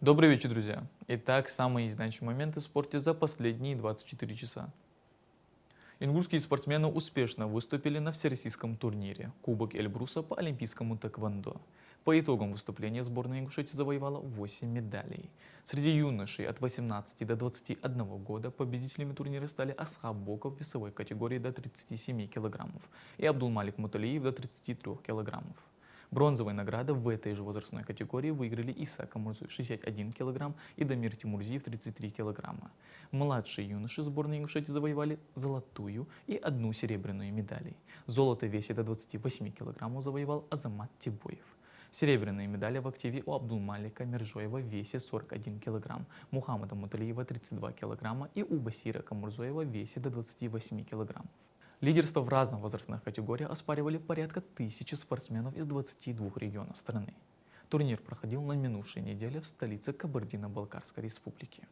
Добрый вечер, друзья! Итак, самые значимые моменты в спорте за последние 24 часа. Ингушские спортсмены успешно выступили на всероссийском турнире Кубок Эльбруса по олимпийскому тэквондо. По итогам выступления сборная Ингушетии завоевала 8 медалей. Среди юношей от 18 до 21 года победителями турнира стали Асхаб Боков в весовой категории до 37 килограммов и Абдулмалик Муталиев до 33 килограммов. Бронзовые награды в этой же возрастной категории выиграли Иса Камурзу 61 кг и Дамир Тимурзиев 33 кг. Младшие юноши сборной Ингушетии завоевали золотую и одну серебряную медали. Золото в весе до 28 кг завоевал Азамат Тибоев. Серебряные медали в активе у Абдулмалика Миржоева в весе 41 кг, Мухаммада Муталиева 32 кг и у Басира Камурзоева в весе до 28 кг. Лидерство в разных возрастных категориях оспаривали порядка 1000 спортсменов из 22 регионов страны. Турнир проходил на минувшей неделе в столице Кабардино-Балкарской республики.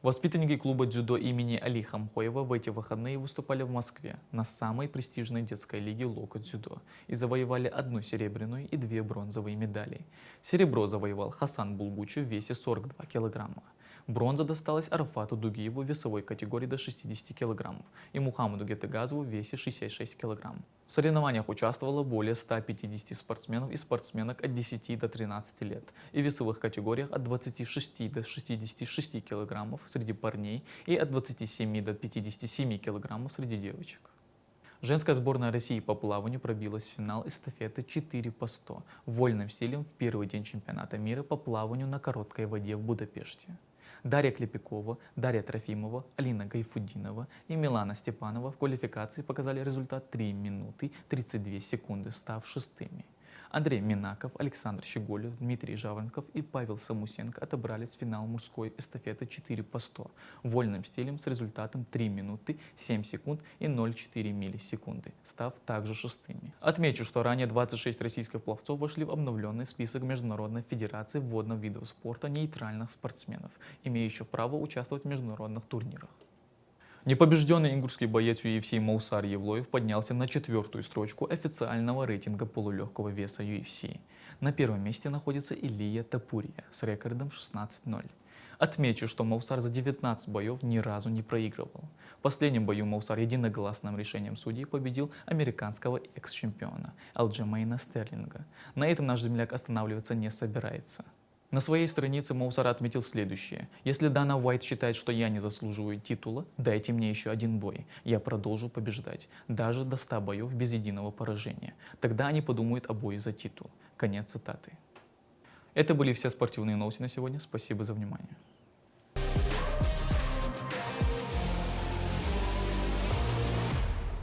Воспитанники клуба дзюдо имени Али Хамхоева в эти выходные выступали в Москве на самой престижной детской лиге Локо дзюдо и завоевали одну серебряную и две бронзовые медали. Серебро завоевал Хасан Булгучев в весе 42 килограмма. Бронза досталась Арафату Дугиеву в весовой категории до 60 кг и Мухаммаду Гетегазову в весе 66 кг. В соревнованиях участвовало более 150 спортсменов и спортсменок от 10 до 13 лет и в весовых категориях от 26 до 66 кг среди парней и от 27 до 57 кг среди девочек. Женская сборная России по плаванию пробилась в финал эстафеты 4 по 100 вольным стилем в первый день чемпионата мира по плаванию на короткой воде в Будапеште. Дарья Клепикова, Дарья Трофимова, Алина Гайфуддинова и Милана Степанова в квалификации показали результат 3 минуты 32 секунды, став шестыми. Андрей Минаков, Александр Щеголев, Дмитрий Жаворонков и Павел Самусенко отобрались в финал мужской эстафеты 4 по 100 вольным стилем с результатом 3 минуты 7 секунд и 0,4 миллисекунды, став также шестыми. Отмечу, что ранее 26 российских пловцов вошли в обновленный список Международной Федерации водных видов спорта нейтральных спортсменов, имеющих право участвовать в международных турнирах. Непобежденный ингушский боец UFC Маусар Евлоев поднялся на 4-ю строчку официального рейтинга полулегкого веса UFC. На первом месте находится Илия Тапурия с рекордом 16-0. Отмечу, что Маусар за 19 боев ни разу не проигрывал. В последнем бою Маусар единогласным решением судей победил американского экс-чемпиона Алджемейна Стерлинга. На этом наш земляк останавливаться не собирается. На своей странице Маусар отметил следующее: если Дана Уайт считает, что я не заслуживаю титула, дайте мне еще один бой, я продолжу побеждать, даже до 100 боев без единого поражения. Тогда они подумают о бое за титул. Конец цитаты. Это были все спортивные новости на сегодня. Спасибо за внимание.